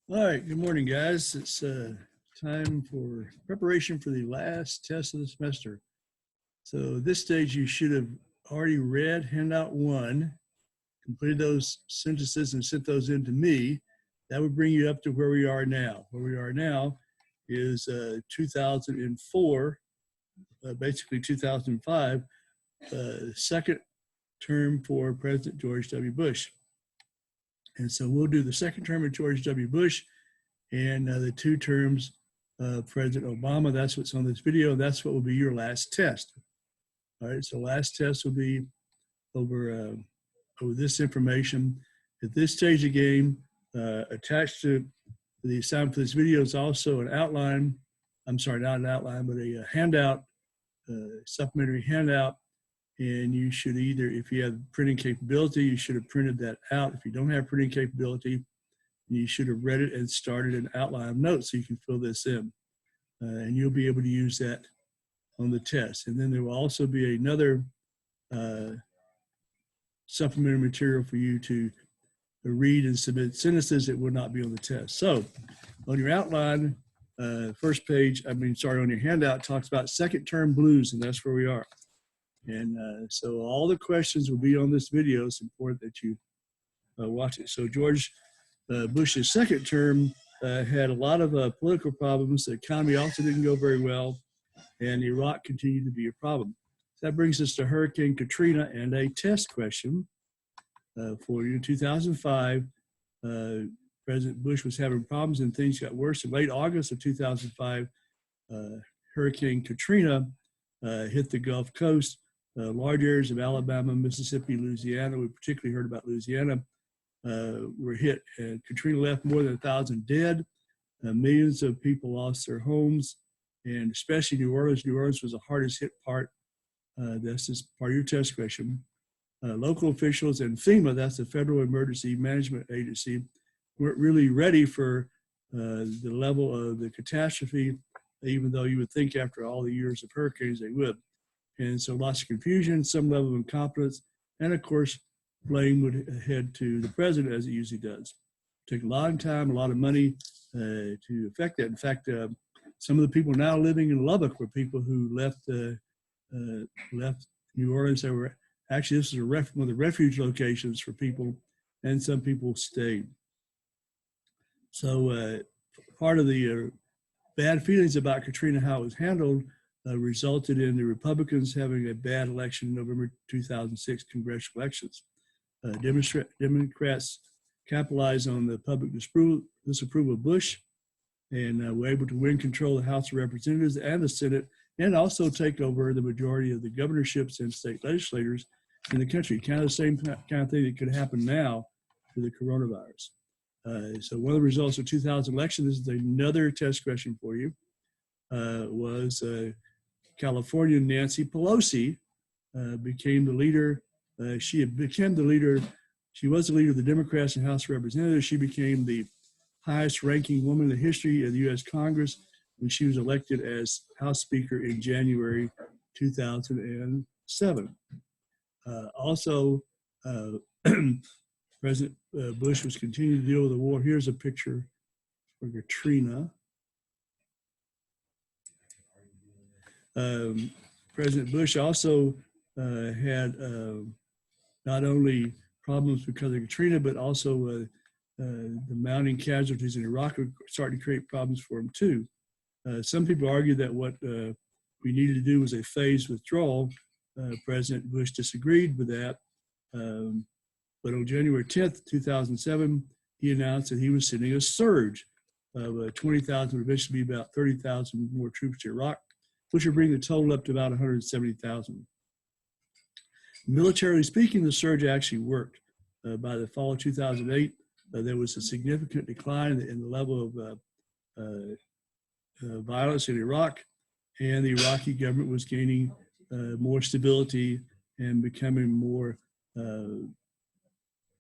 All right, good morning, guys. It's time for preparation for the last test of the semester. So at this stage, you should have already read handout 1, completed those sentences and sent those in to me. That would bring you up to where we are now. Where we are now is 2004, basically 2005, second term for President George W. Bush. And so we'll do the second term of George W. Bush and the 2 terms of President Obama. That's what's on this video. That's what will be your last test. All right, so last test will be over this information. At this stage of the game, attached to the assignment for this video is also an outline. I'm sorry, not an outline, but a handout, supplementary handout. And you should either, if you have printing capability, you should have printed that out. If you don't have printing capability, you should have read it and started an outline of notes so you can fill this in. And you'll be able to use that on the test. And then there will also be another supplementary material for you to read and submit sentences that will not be on the test. So on your outline, first page, on your handout, talks about second term blues, and that's where we are. And so all the questions will be on this video. It's important that you watch it. So George Bush's second term had a lot of political problems. The economy also didn't go very well, and Iraq continued to be a problem. So that brings us to Hurricane Katrina and a test question for you. In 2005, President Bush was having problems and things got worse. In late August of 2005, Hurricane Katrina hit the Gulf Coast. Large areas of Alabama, Mississippi, Louisiana, we particularly heard about Louisiana, were hit. And Katrina left more than 1,000 dead. Millions of people lost their homes, and especially New Orleans. New Orleans was the hardest hit part. This is part of your test question. Local officials and FEMA, that's the Federal Emergency Management Agency, weren't really ready for the level of the catastrophe, even though you would think after all the years of hurricanes they would. And so lots of confusion, some level of incompetence, and of course, blame would head to the president, as it usually does. It took a long time, a lot of money to affect that. In fact, some of the people now living in Lubbock were people who left New Orleans. They were actually, this is one of the refuge locations for people, and some people stayed. So part of the bad feelings about Katrina, how it was handled, resulted in the Republicans having a bad election in November 2006 congressional elections. Democrats capitalized on the public disapproval of Bush and were able to win control of the House of Representatives and the Senate, and also take over the majority of the governorships and state legislators in the country. Kind of the same kind of thing that could happen now with the coronavirus. So one of the results of 2000 election, this is another test question for you, was California Nancy Pelosi became the leader. She was the leader of the Democrats in the House of Representatives. She became the highest ranking woman in the history of the U.S. Congress when she was elected as House Speaker in January 2007. Also, President Bush was continuing to deal with the war. Here's a picture for Katrina. President Bush also had not only problems because of Katrina, but also the mounting casualties in Iraq are starting to create problems for him too. Some people argue that what we needed to do was a phased withdrawal. President Bush disagreed with that. But on January 10th, 2007, he announced that he was sending a surge of 20,000, would eventually be about 30,000 more troops to Iraq, which would bring the total up to about 170,000. Militarily speaking, the surge actually worked. By the fall of 2008, there was a significant decline in the level of violence in Iraq, and the Iraqi government was gaining more stability and becoming more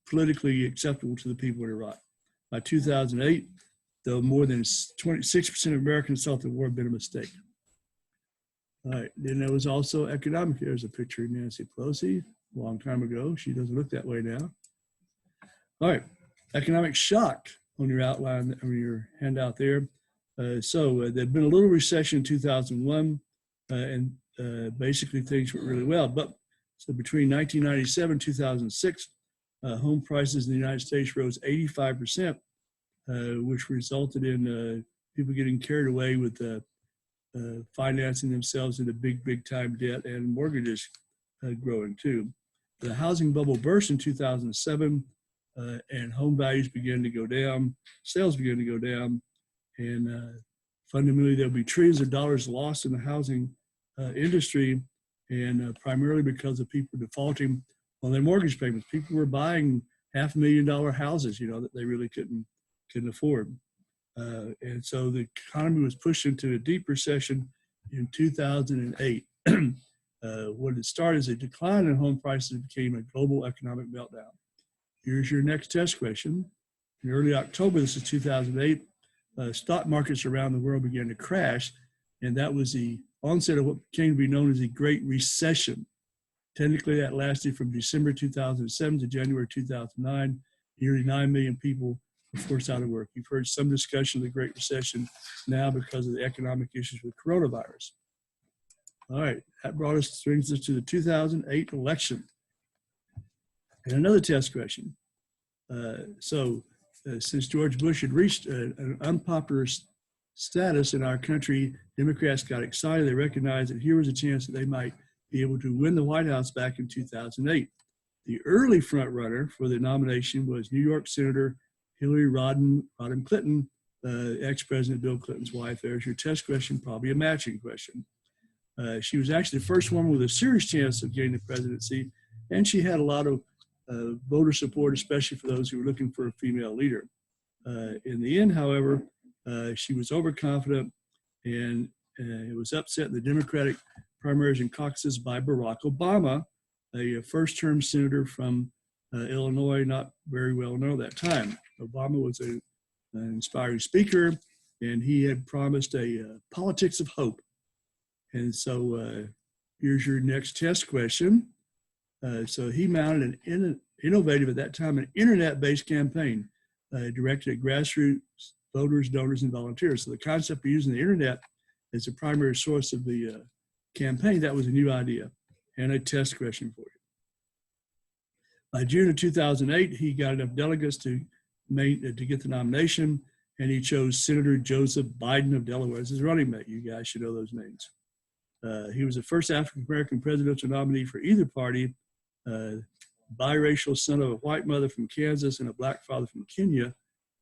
politically acceptable to the people in Iraq. By 2008, though, more than 26% of Americans thought the war had been a mistake. All right, then there was also economic. There's a picture of Nancy Pelosi a long time ago. She doesn't look that way now. All right, economic shock. on your outline, on your handout there. There'd been a little recession in 2001, and basically things went really well. But so between 1997 and 2006, home prices in the United States rose 85%, which resulted in people getting carried away with financing themselves into big time debt, and mortgages growing too. The housing bubble burst in 2007, and home values began to go down, sales began to go down, and fundamentally there'll be trillions of dollars lost in the housing industry, and primarily because of people defaulting on their mortgage payments. People were buying $500,000 houses, that they really couldn't afford. And so the economy was pushed into a deep recession in 2008. What it started as a decline in home prices became a global economic meltdown. Here's your next test question. In early October, this is 2008, stock markets around the world began to crash, and that was the onset of what came to be known as the Great Recession. Technically, that lasted from December 2007 to January 2009. Nearly 9 million people were forced out of work. You've heard some discussion of the Great Recession now because of the economic issues with coronavirus. All right, that brings us to the 2008 election. And another test question. Since George Bush had reached an unpopular status in our country, Democrats got excited. They recognized that here was a chance that they might be able to win the White House back in 2008. The early front runner for the nomination was New York Senator Hillary Rodham Clinton, ex-President Bill Clinton's wife. There's your test question, probably a matching question. She was actually the first woman with a serious chance of getting the presidency, and she had a lot of voter support, especially for those who were looking for a female leader. In the end, however, she was overconfident, and it was upset in the Democratic primaries and caucuses by Barack Obama, a first-term senator from Illinois, not very well known at that time. Obama was an inspiring speaker, and he had promised a politics of hope. And so here's your next test question. So he mounted an innovative, at that time, an internet-based campaign directed at grassroots voters, donors, and volunteers. So the concept of using the internet as a primary source of the campaign, that was a new idea. And a test question for you. By June of 2008, he got enough delegates to get the nomination, and he chose Senator Joseph Biden of Delaware as his running mate. You guys should know those names. He was the first African-American presidential nominee for either party, biracial son of a white mother from Kansas and a black father from Kenya,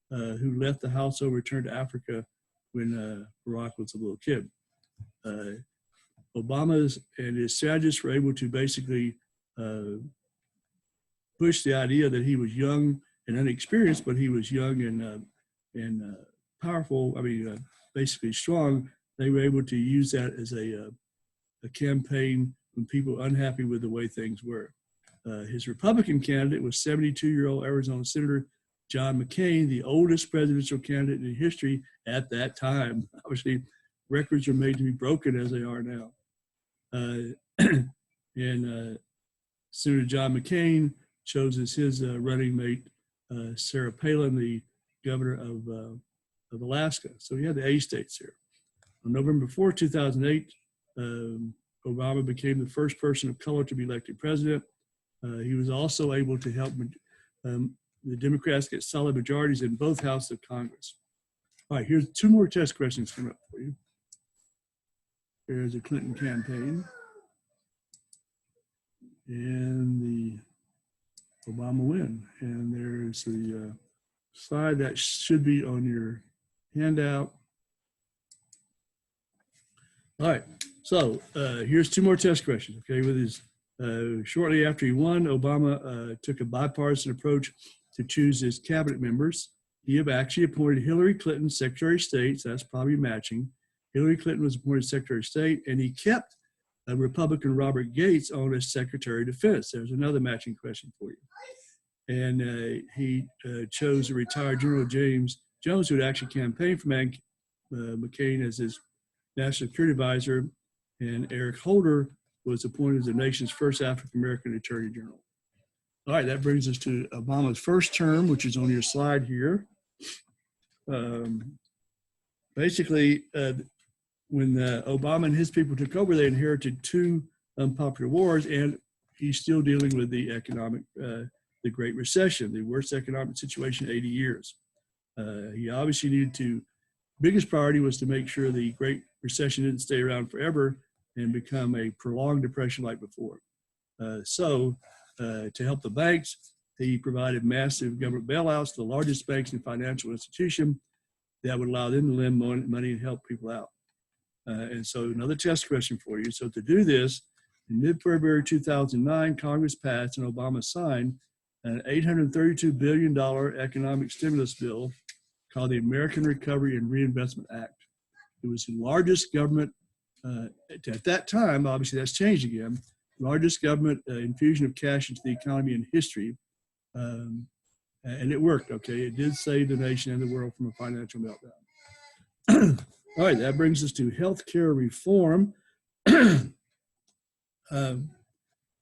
who left the household, returned to Africa when Barack was a little kid. Obama and his strategists were able to basically push the idea that he was young and inexperienced, but he was young and powerful, basically strong. They were able to use that as a campaign when people were unhappy with the way things were. His Republican candidate was 72-year-old Arizona Senator John McCain, the oldest presidential candidate in history at that time. Obviously, records are made to be broken as they are now. Senator John McCain chose as his running mate Sarah Palin, the governor of Alaska. So he had the A states here. On November 4, 2008, Obama became the first person of color to be elected president. He was also able to help the Democrats get solid majorities in both houses of Congress. All right, here's two more test questions coming up for you. There's the Clinton campaign and the Obama win. And there's the slide that should be on your handout. All right, so here's two more test questions, okay? With his, shortly after he won, Obama took a bipartisan approach to choose his cabinet members. He have actually appointed Hillary Clinton Secretary of State, so that's probably matching. Hillary Clinton was appointed Secretary of State, and he kept Republican Robert Gates on as Secretary of Defense. There's another matching question for you. And he chose a retired General James Jones, who had actually campaigned for McCain as his National Security Advisor, and Eric Holder was appointed as the nation's first African-American Attorney General. All right, that brings us to Obama's first term, which is on your slide here. basically, when Obama and his people took over, they inherited two unpopular wars, and he's still dealing with the the Great Recession, the worst economic situation in 80 years. He obviously needed to, biggest priority was to make sure the Great Recession didn't stay around forever and become a prolonged depression like before. So to help the banks, he provided massive government bailouts to the largest banks and financial institutions that would allow them to lend money and help people out. And so another test question for you. So to do this, in mid-February 2009, Congress passed and Obama signed an $832 billion economic stimulus bill called the American Recovery and Reinvestment Act. It was the largest government, at that time, obviously that's changed again, largest government infusion of cash into the economy in history. And it worked, okay? It did save the nation and the world from a financial meltdown. All right, that brings us to healthcare reform.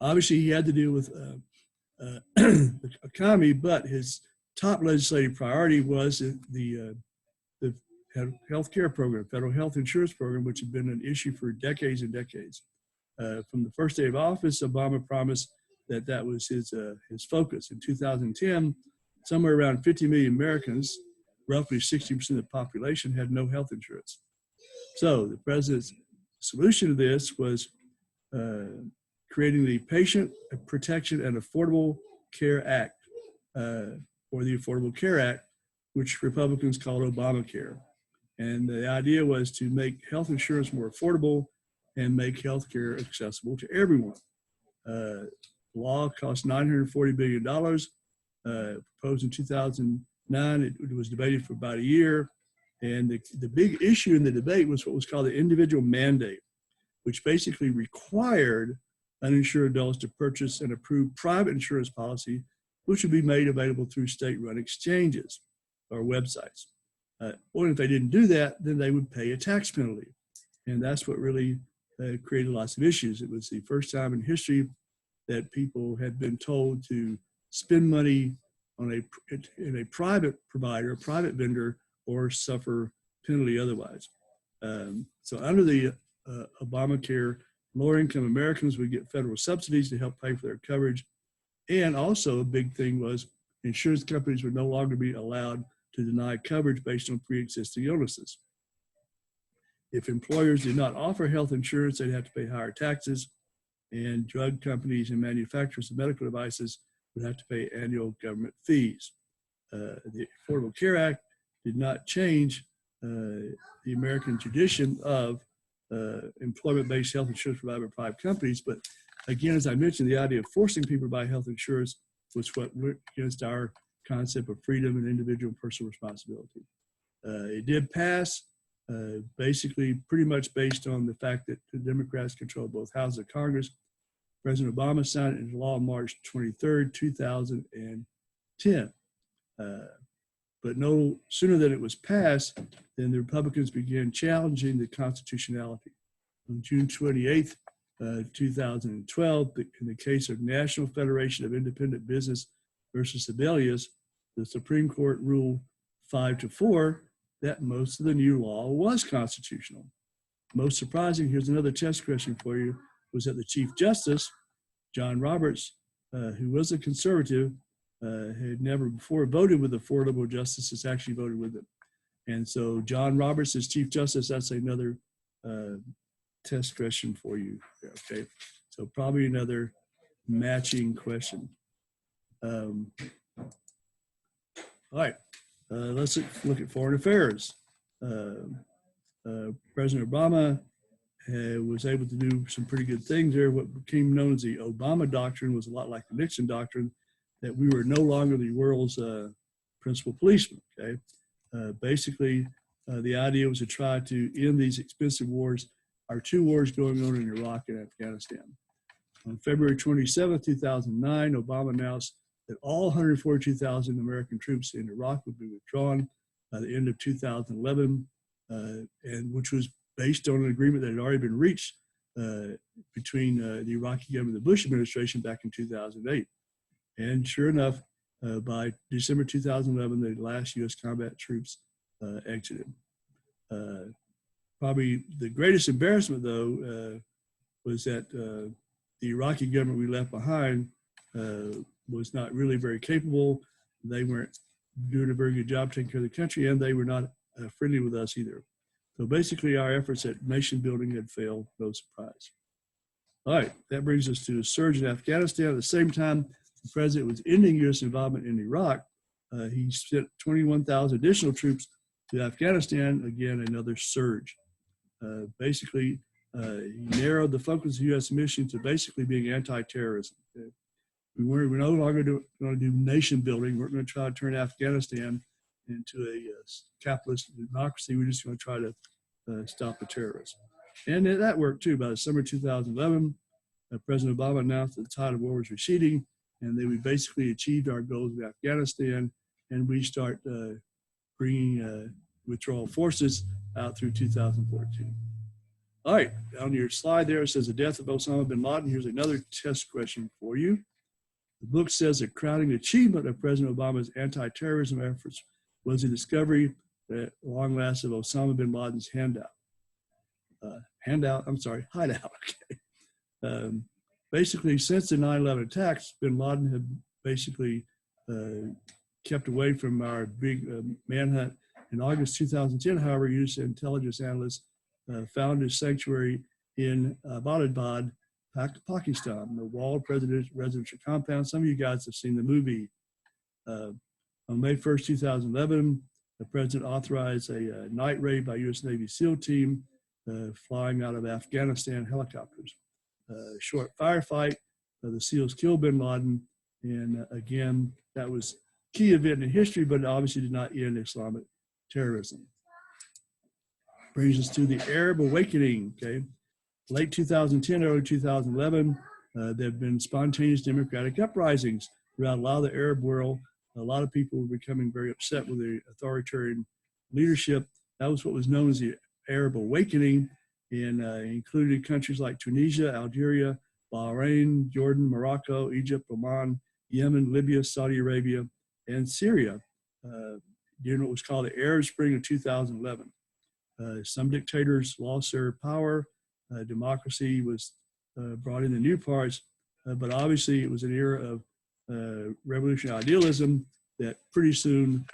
Obviously, he had to deal with the economy, but his top legislative priority was the healthcare program, federal health insurance program, which had been an issue for decades and decades. From the first day of office, Obama promised that that was his focus. In 2010, somewhere around 50 million Americans, roughly 60% of the population, had no health insurance. So the president's solution to this was creating the Patient Protection and Affordable Care Act, or the Affordable Care Act, which Republicans called Obamacare. And the idea was to make health insurance more affordable and make health care accessible to everyone. The law cost $940 billion, proposed in 2009. It was debated for about a year. And the big issue in the debate was what was called the individual mandate, which basically required uninsured adults to purchase an approved private insurance policy, which would be made available through state-run exchanges or websites. Or if they didn't do that, then they would pay a tax penalty. And that's what really created lots of issues. It was the first time in history that people had been told to spend money on a private provider, a private vendor, or suffer penalty otherwise. So under the Obamacare, lower-income Americans would get federal subsidies to help pay for their coverage. And also a big thing was insurance companies would no longer be allowed to deny coverage based on pre-existing illnesses. If employers did not offer health insurance, they'd have to pay higher taxes, and drug companies and manufacturers of medical devices would have to pay annual government fees. The Affordable Care Act did not change the American tradition of employment-based health insurance provided by private companies, but again, as I mentioned, the idea of forcing people to buy health insurance was what went against our concept of freedom and individual personal responsibility. It did pass, basically pretty much based on the fact that the Democrats control both houses of Congress. President Obama signed it into law on March 23rd, 2010. But no sooner than it was passed, then the Republicans began challenging the constitutionality. On June 28th, 2012, in the case of National Federation of Independent Business versus Sebelius, the Supreme Court ruled 5-4 that most of the new law was constitutional. Most surprising, here's another test question for you, was that the Chief Justice, John Roberts, who was a conservative, had never before voted with affordable justices, actually voted with it. And so John Roberts is Chief Justice. That's another test question for you. Okay, so probably another matching question. All right, let's look at foreign affairs. President Obama was able to do some pretty good things there. What became known as the Obama Doctrine was a lot like the Nixon Doctrine, that we were no longer the world's principal policeman, okay? Basically, the idea was to try to end these expensive wars, our two wars going on in Iraq and Afghanistan. On February 27, 2009, Obama announced that all 142,000 American troops in Iraq would be withdrawn by the end of 2011, and which was based on an agreement that had already been reached between the Iraqi government and the Bush administration back in 2008. And sure enough, by December 2011, the last U.S. combat troops exited. Probably the greatest embarrassment, though, was that the Iraqi government we left behind was not really very capable. They weren't doing a very good job taking care of the country, and they were not friendly with us either. So basically, our efforts at nation building had failed, no surprise. All right, that brings us to a surge in Afghanistan. At the same time, the president was ending U.S. involvement in Iraq. He sent 21,000 additional troops to Afghanistan, again, another surge. Basically, he narrowed the focus of the U.S. mission to basically being anti-terrorism. Okay? We're no longer going to do nation building. We're going to try to turn Afghanistan into a capitalist democracy. We're just going to try to stop the terrorists. And that worked too. By the summer 2011, President Obama announced that the tide of war was receding, and that we basically achieved our goals with Afghanistan, and we start bringing withdrawal forces out through 2014. All right, on your slide there, it says the death of Osama bin Laden. Here's another test question for you. The book says the crowning achievement of President Obama's anti-terrorism efforts was the discovery at long last of Osama bin Laden's hideout. Okay. Basically, since the 9/11 attacks, bin Laden had basically kept away from our big manhunt. In August 2010, however, U.S. intelligence analysts found his sanctuary in Abbottabad, Pakistan, the walled residential compound. Some of you guys have seen the movie. On May 1st, 2011, the president authorized a night raid by U.S. Navy SEAL team flying out of Afghanistan helicopters. Short firefight, the SEALs killed bin Laden, and again, that was a key event in history, but it obviously did not end Islamic terrorism. Brings us to the Arab awakening, okay? Late 2010, early 2011, there have been spontaneous democratic uprisings throughout a lot of the Arab world. A lot of people were becoming very upset with the authoritarian leadership. That was what was known as the Arab awakening, and included countries like Tunisia, Algeria, Bahrain, Jordan, Morocco, Egypt, Oman, Yemen, Libya, Saudi Arabia, and Syria during what was called the Arab Spring of 2011. Some dictators lost their power. Democracy was brought into new parts, but obviously it was an era of revolutionary idealism that pretty soon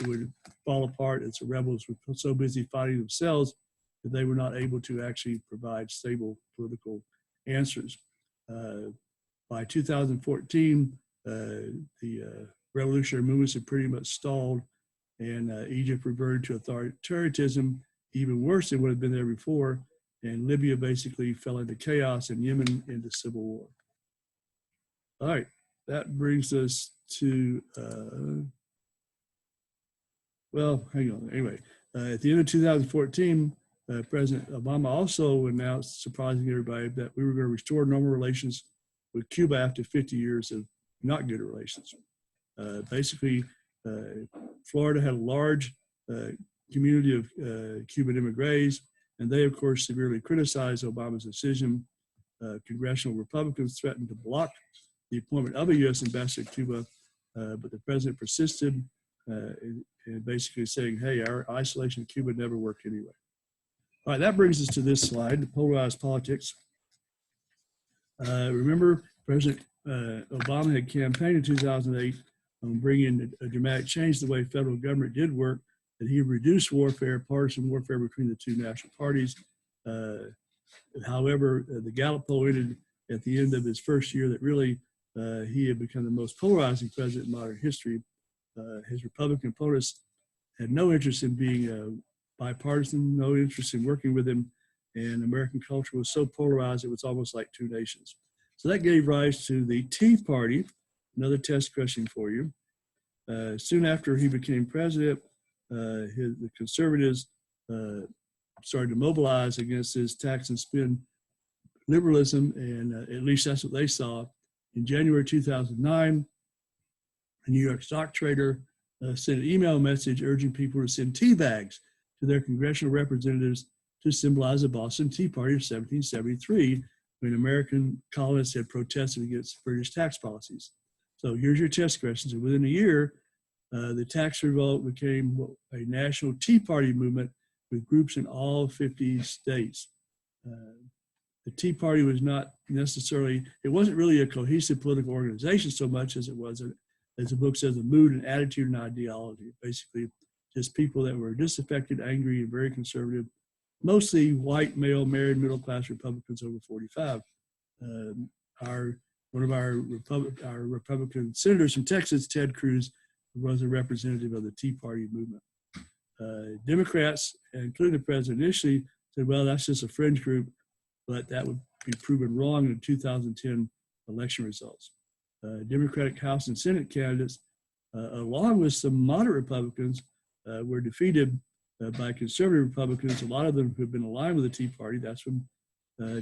would fall apart as the rebels were so busy fighting themselves that they were not able to actually provide stable political answers. By 2014, the revolutionary movements had pretty much stalled, and Egypt reverted to authoritarianism, even worse than what had been there before, and Libya basically fell into chaos, and Yemen into civil war. All right, that brings us to, well, hang on. Anyway, at the end of 2014, President Obama also announced, surprising everybody, that we were going to restore normal relations with Cuba after 50 years of not good relations. Basically, Florida had a large community of Cuban immigrants, and they, of course, severely criticized Obama's decision. Congressional Republicans threatened to block the appointment of a U.S. ambassador to Cuba, but the president persisted in basically saying, hey, our isolation of Cuba never worked anyway. All right, that brings us to this slide, the polarized politics. Remember, President Obama had campaigned in 2008 on bringing a dramatic change to the way federal government did work, that he reduced warfare, partisan warfare between the two national parties. However, the Gallup poll ended at the end of his first year that really he had become the most polarizing president in modern history. His Republican opponents had no interest in being bipartisan, no interest in working with him, and American culture was so polarized it was almost like two nations. So that gave rise to the Tea Party. Another test question for you. Soon after he became president, the conservatives started to mobilize against his tax and spend liberalism, and at least that's what they saw. In January 2009, a New York stock trader sent an email message urging people to send tea bags to their congressional representatives to symbolize the Boston Tea Party of 1773, when American colonists had protested against British tax policies. So here's your test questions. And within a year, The tax revolt became a national Tea Party movement with groups in all 50 states. The Tea Party was not necessarily, it wasn't really a cohesive political organization so much as it was, as the book says, a mood and attitude and ideology. Basically, just people that were disaffected, angry, and very conservative, mostly white, male, married, middle-class Republicans over 45. One of our Republican senators from Texas, Ted Cruz, was a representative of the Tea Party movement. Democrats, including the president, initially said, well, that's just a fringe group, but that would be proven wrong in the 2010 election results. Democratic House and Senate candidates, along with some moderate Republicans, were defeated by conservative Republicans, a lot of them who have been aligned with the Tea Party. That's when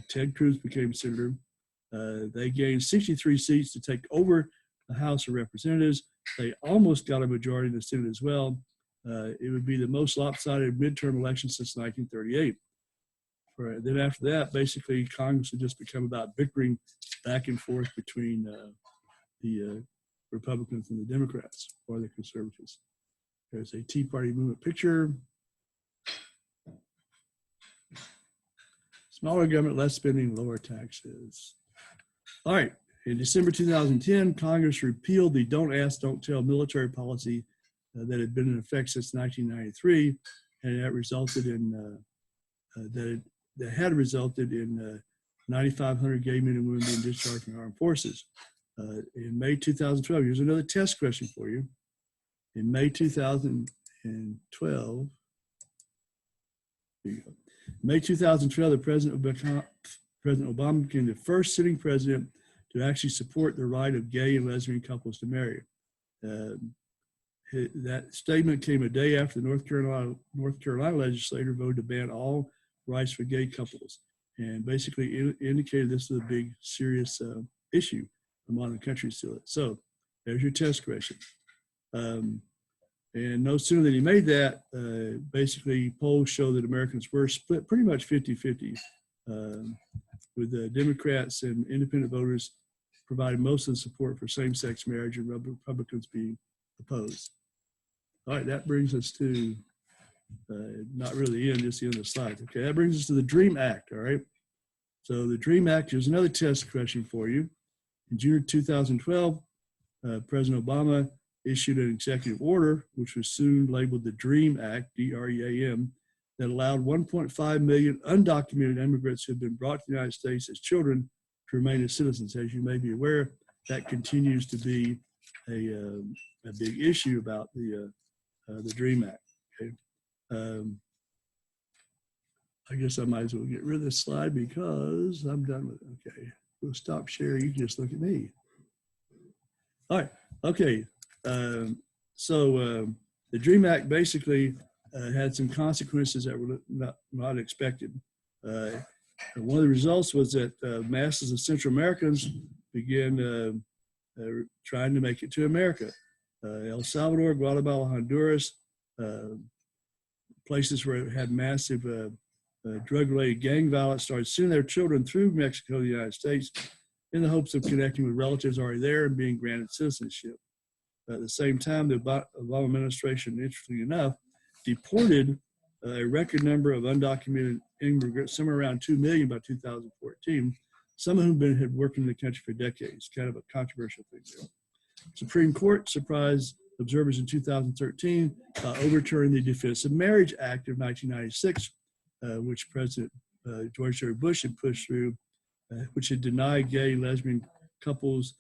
Ted Cruz became senator. They gained 63 seats to take over the House of Representatives. They almost got a majority in the Senate as well. It would be the most lopsided midterm election since 1938. Then after that, basically, Congress had just become about bickering back and forth between the Republicans and the Democrats, or the conservatives. There's a Tea Party movement picture. Smaller government, less spending, lower taxes. All right, in December 2010, Congress repealed the Don't Ask, Don't Tell military policy that had been in effect since 1993, and that resulted in that had resulted in 9,500 gay men and women being discharged from the armed forces. In May 2012, here's another test question for you. In May 2012, here you go. May 2012, the President Obama became the first sitting president to actually support the right of gay and lesbian couples to marry. That statement came a day after the North Carolina legislature voted to ban all rights for gay couples, and basically indicated this is a big, serious issue among the country still. So there's your test question. And no sooner than he made that, basically polls show that Americans were split pretty much 50-50, with the Democrats and independent voters providing most of the support for same-sex marriage and Republicans being opposed. All right, that brings us to, not really the end, just the end of the slide. Okay, that brings us to the DREAM Act, all right? So the DREAM Act, here's another test question for you. In June 2012, President Obama issued an executive order, which was soon labeled the DREAM Act, D-R-E-A-M, that allowed 1.5 million undocumented immigrants who have been brought to the United States as children to remain as citizens. As you may be aware, that continues to be a big issue about the DREAM Act. Okay, I guess I might as well get rid of this slide because I'm done with it. Okay, we'll stop sharing. You just look at me. All right. Okay. The DREAM Act basically had some consequences that were not expected. One of the results was that masses of Central Americans began trying to make it to America. El Salvador, Guatemala, Honduras, places where it had massive drug-related gang violence, started sending their children through Mexico to the United States in the hopes of connecting with relatives already there and being granted citizenship. At the same time, the Obama administration, interestingly enough, deported a record number of undocumented immigrants, somewhere around 2 million by 2014, some of whom had worked in the country for decades, kind of a controversial thing there. Supreme Court surprised observers in 2013 by overturning the Defense of Marriage Act of 1996, which President George W. Bush had pushed through, which had denied gay and lesbian couples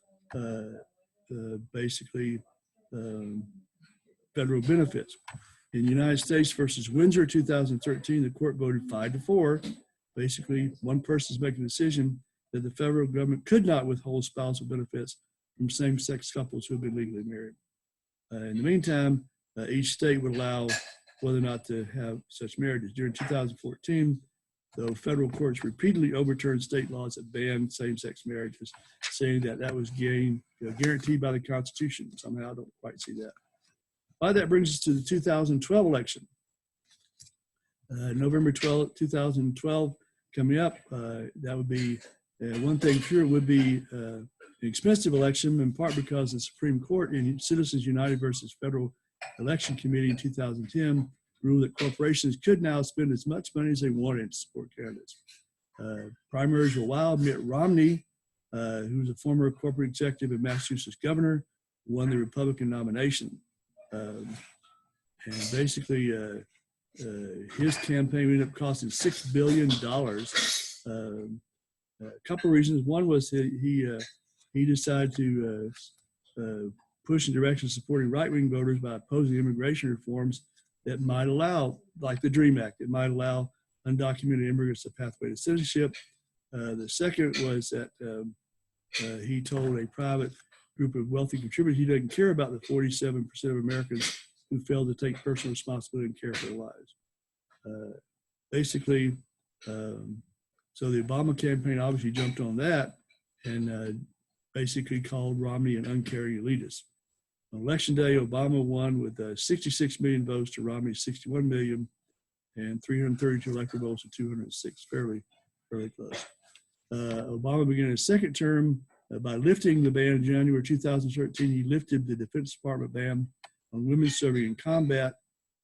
basically federal benefits. In the United States versus Windsor 2013, the court voted 5-4. Basically, one person is making a decision that the federal government could not withhold spousal benefits from same-sex couples who have been legally married. In the meantime, each state would allow whether or not to have such marriages. During 2014, though, federal courts repeatedly overturned state laws that banned same-sex marriages, saying that that was guaranteed by the Constitution. Somehow I don't quite see that. Well, that brings us to the 2012 election. November 12, 2012 coming up. That would be one thing sure would be expensive election, in part because the Supreme Court in Citizens United versus Federal Election Committee in 2010 ruled that corporations could now spend as much money as they wanted to support candidates. Primaries were wild. Mitt Romney, who was a former corporate executive and Massachusetts governor, won the Republican nomination. And basically, his campaign ended up costing $6 billion. A couple of reasons. One was that he decided to push in direction of supporting right-wing voters by opposing immigration reforms that might allow, like the DREAM Act, it might allow undocumented immigrants a pathway to citizenship. The second was that he told a private group of wealthy contributors he doesn't care about the 47% of Americans who failed to take personal responsibility and care for their lives. Basically, so the Obama campaign obviously jumped on that and basically called Romney an uncaring elitist. On Election Day, Obama won with 66 million votes to Romney's 61 million and 332 electoral votes to 206, fairly close. Obama began his second term by lifting the ban in January 2013. He lifted the Defense Department ban on women serving in combat.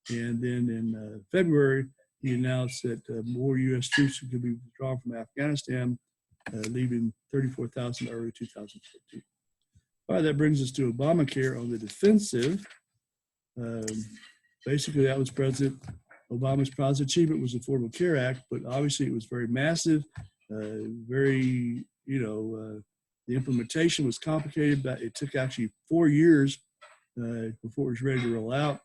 And then in February, he announced that more U.S. troops could be withdrawn from Afghanistan, leaving 34,000 early 2014. All right, that brings us to Obamacare on the defensive. Basically, that was President Obama's proudest achievement was the Affordable Care Act, but obviously it was very massive, the implementation was complicated, but it took actually 4 years before it was ready to roll out.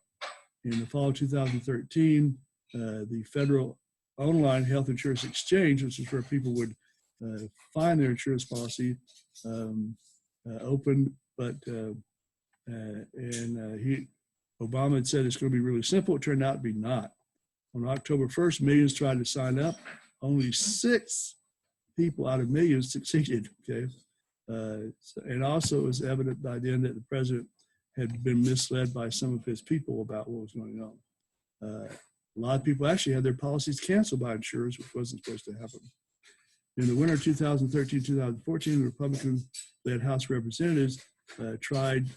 In the fall of 2013, the Federal Online Health Insurance Exchange, which is where people would find their insurance policy, opened, but Obama had said it's going to be really simple. It turned out to be not. On October 1st, millions tried to sign up. Only 6 people out of millions succeeded. Okay, and also it was evident by then that the president had been misled by some of his people about what was going on. A lot of people actually had their policies canceled by insurers, which wasn't supposed to happen. In the winter of 2013-2014, the Republican-led House of Representatives tried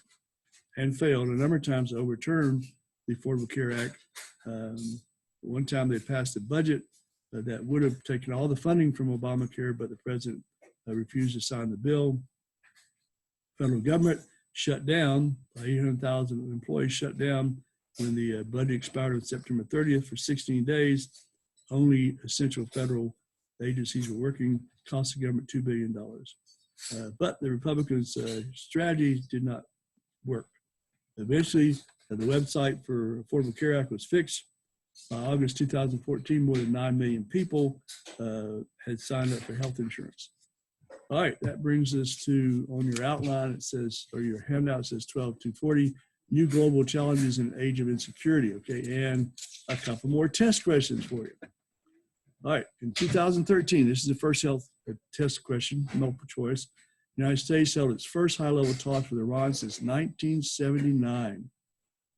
and failed a number of times to overturn the Affordable Care Act. One time they passed a budget that would have taken all the funding from Obamacare, but the president refused to sign the bill. Federal government shut down, 800,000 employees shut down when the budget expired on September 30th for 16 days. Only essential federal agencies were working, cost the government $2 billion. But the Republicans' strategy did not work. Eventually, the website for Affordable Care Act was fixed. By August 2014, more than 9 million people had signed up for health insurance. All right, that brings us to, on your outline, it says, or your handout, it says 12-240, new global challenges in age of insecurity. Okay, and a couple more test questions for you. All right, in 2013, this is the first health test question, multiple choice. The United States held its first high-level talks with Iran since 1979.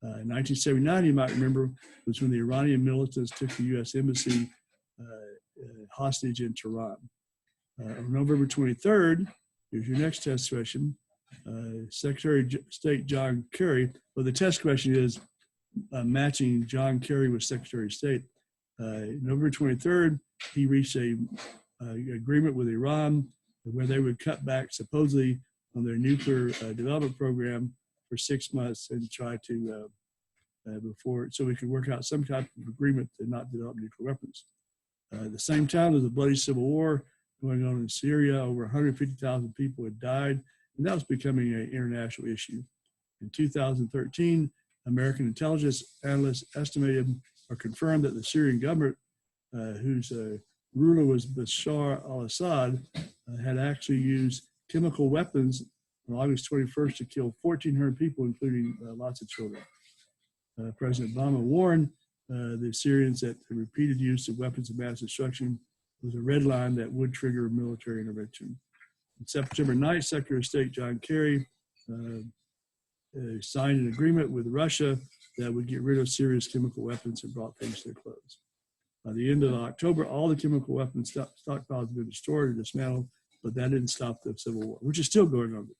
In 1979, you might remember, was when the Iranian militants took the U.S. embassy hostage in Tehran. On November 23rd, here's your next test question. Secretary of State John Kerry, well, the test question is matching John Kerry with Secretary of State. November 23rd, he reached an agreement with Iran where they would cut back supposedly on their nuclear development program for 6 months and try to so we could work out some type of agreement to not develop nuclear weapons. At the same time, there was a bloody civil war going on in Syria. Over 150,000 people had died, and that was becoming an international issue. In 2013, American intelligence analysts estimated or confirmed that the Syrian government, whose ruler was Bashar al-Assad, had actually used chemical weapons on August 21st to kill 1,400 people, including lots of children. President Obama warned the Syrians that the repeated use of weapons of mass destruction was a red line that would trigger military intervention. On September 9th, Secretary of State John Kerry signed an agreement with Russia that would get rid of Syria's chemical weapons and brought things to a close. By the end of October, all the chemical weapons stockpiles had been destroyed or dismantled but that didn't stop the Civil War, which is still going on today.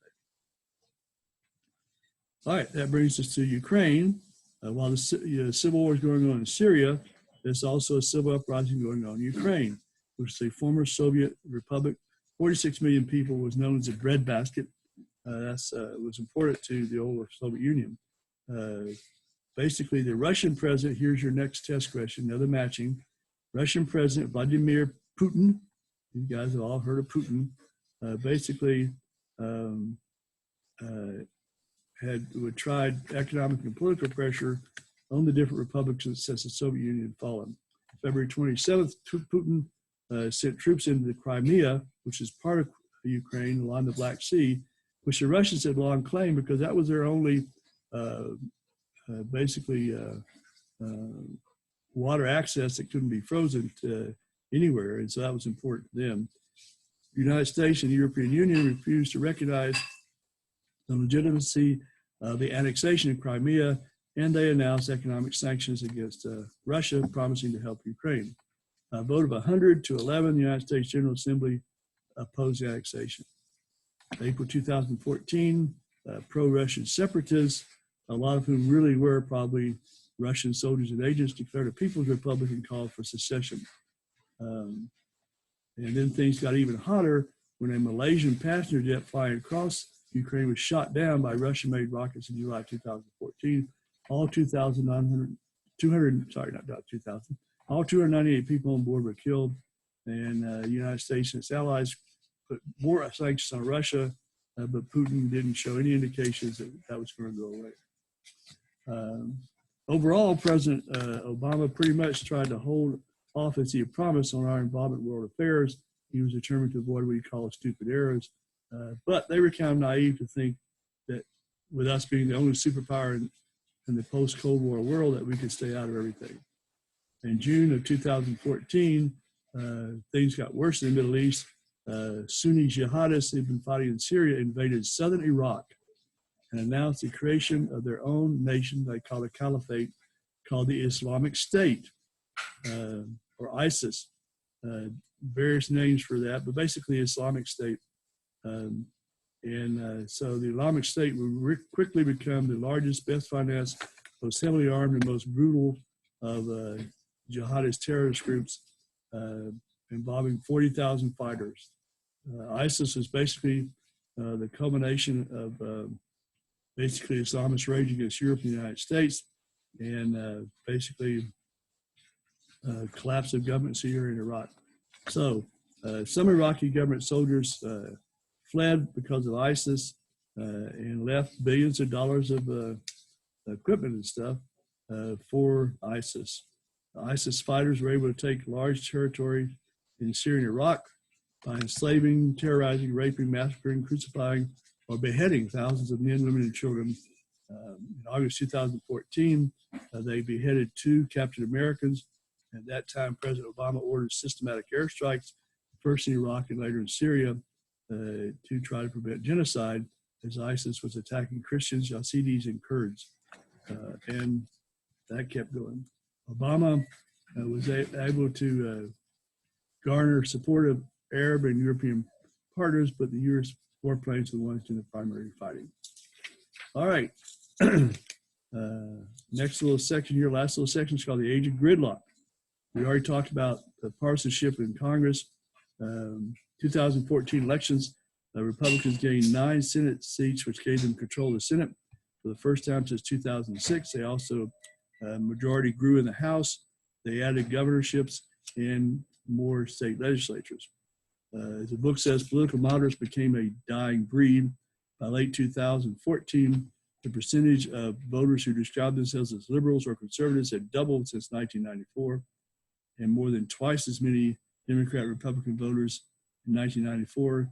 All right, that brings us to Ukraine. While the civil war is going on in Syria, there's also a civil uprising going on in Ukraine, which is a former Soviet republic. 46 million people, was known as a breadbasket. Was important to the old Soviet Union. Basically, the Russian president, here's your next test question, another matching. Russian President Vladimir Putin, you guys have all heard of Putin, had tried economic and political pressure on the different republics since the Soviet Union had fallen. February 27th, Putin sent troops into the Crimea, which is part of Ukraine along the Black Sea, which the Russians had long claimed because that was their only water access that couldn't be frozen anywhere, and so that was important to them. The United States and the European Union refused to recognize the legitimacy of the annexation of Crimea, and they announced economic sanctions against Russia, promising to help Ukraine. A vote of 100 to 11, the United States General Assembly opposed the annexation. April 2014, pro-Russian separatists, a lot of whom really were probably Russian soldiers and agents, declared a People's Republic and called for secession. And then things got even hotter when a Malaysian passenger jet flying across Ukraine was shot down by Russian-made rockets in July 2014. All 298 people on board were killed, and the United States and its allies put more sanctions on Russia, but Putin didn't show any indications that that was going to go away. Overall, President Obama pretty much tried to hold off, as he had promised, on our involvement in world affairs. He was determined to avoid what he called stupid errors, but they were kind of naive to think that with us being the only superpower in the post-Cold War world, that we could stay out of everything. In June of 2014, things got worse in the Middle East. Sunni jihadists who'd been fighting in Syria invaded southern Iraq and announced the creation of their own nation they call a caliphate, called the Islamic State, or ISIS. Various names for that, but basically Islamic State. So the Islamic State would quickly become the largest, best financed, most heavily armed, and most brutal of jihadist terrorist groups, involving 40,000 fighters. ISIS is basically the culmination of basically Islamist rage against Europe and the United States, and collapse of governments here in Iraq. So some Iraqi government soldiers fled because of ISIS and left billions of dollars of equipment and stuff for ISIS. ISIS fighters were able to take large territory in Syria and Iraq by enslaving, terrorizing, raping, massacring, crucifying, or beheading thousands of men, women, and children. In August 2014, they beheaded 2 captured Americans. At that time, President Obama ordered systematic airstrikes, first in Iraq and later in Syria, to try to prevent genocide, as ISIS was attacking Christians, Yazidis, and Kurds. And that kept going. Obama was able to garner support of Arab and European partners, but the U.S. warplanes were the ones doing the primary fighting. All right. Next little section here, last little section is called the Age of Gridlock. We already talked about the partisanship in Congress. 2014 elections, Republicans gained 9 Senate seats, which gave them control of the Senate for the first time since 2006. They also, majority grew in the House. They added governorships and more state legislatures. As the book says, political moderates became a dying breed. By late 2014, the percentage of voters who described themselves as liberals or conservatives had doubled since 1994, and more than twice as many Democrat Republican voters in 1994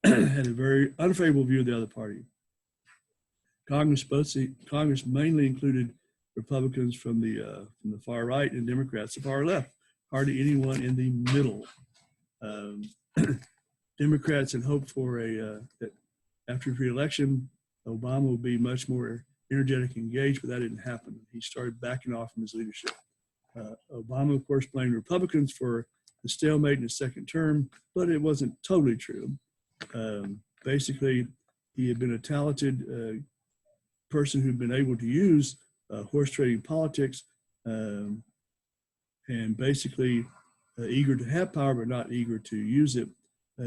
had a very unfavorable view of the other party. Congress mainly included Republicans from the far right and Democrats the far left. Hardly anyone in the middle. Democrats had hoped for that after the election, Obama would be much more energetic and engaged, but that didn't happen. He started backing off from his leadership. Obama, of course, blamed Republicans for the stalemate in his second term, but it wasn't totally true. Basically, he had been a talented person who'd been able to use horse trading politics and basically eager to have power, but not eager to use it.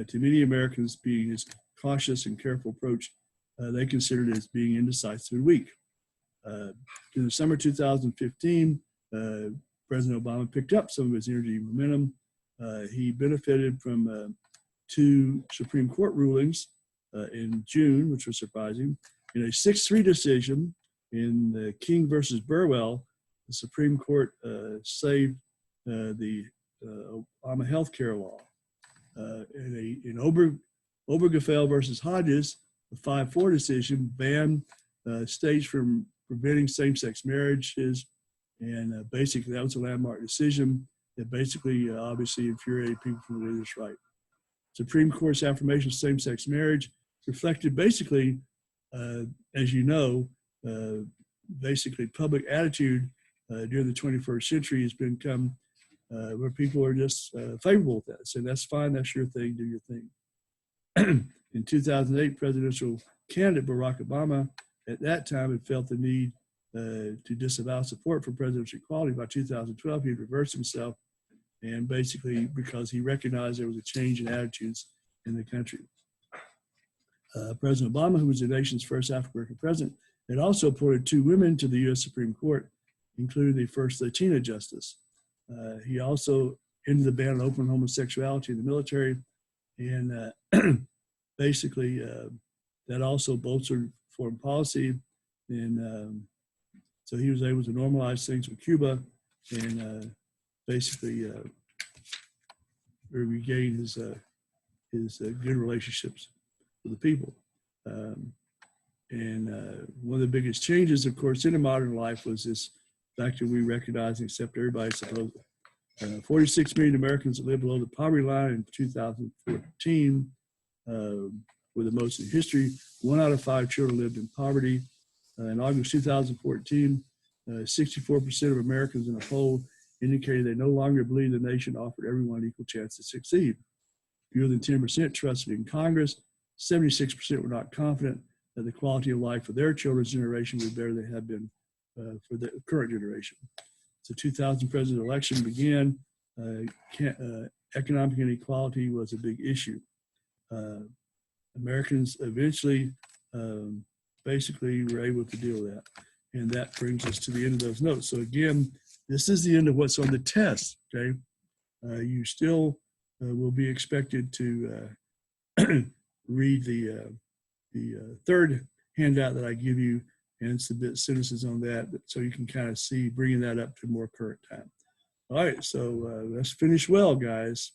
To many Americans, being his cautious and careful approach, they considered it as being indecisive and weak. In the summer 2015, President Obama picked up some of his energy momentum. He benefited from two Supreme Court rulings in June, which was surprising. In a 6-3 decision in the King versus Burwell, the Supreme Court saved the Obama health care law. In Obergefell versus Hodges, the 5-4 decision banned states from preventing same-sex marriages, and basically that was a landmark decision that basically obviously infuriated people from the religious right. Supreme Court's affirmation of same-sex marriage reflected basically, as you know, basically public attitude during the 21st century has become where people are just favorable with that. So that's fine, that's your thing, do your thing. In 2008, presidential candidate Barack Obama at that time had felt the need to disavow support for presidential equality. By 2012, he had reversed himself, and basically because he recognized there was a change in attitudes in the country. President Obama, who was the nation's first African-American president, had also appointed 2 women to the U.S. Supreme Court, including the first Latina justice. He also ended the ban on open homosexuality in the military, and basically that also bolstered foreign policy, and so he was able to normalize things with Cuba and basically regain his good relationships with the people. And one of the biggest changes, of course, in a modern life was this fact that we recognize and accept everybody supposedly. 46 million Americans that live below the poverty line in 2014 were the most in history. 1 out of 5 children lived in poverty. In August 2014, 64% of Americans in a poll indicated they no longer believe the nation offered everyone an equal chance to succeed. Fewer than 10% trusted in Congress. 76% were not confident that the quality of life for their children's generation would be better than they had been for the current generation. So 2000 presidential election began. Economic inequality was a big issue. Americans eventually basically were able to deal with that. And that brings us to the end of those notes. So again, this is the end of what's on the test, okay? You still will be expected to read the third handout that I give you and submit sentences on that so you can kind of see, bringing that up to more current time. All right, so let's finish well, guys.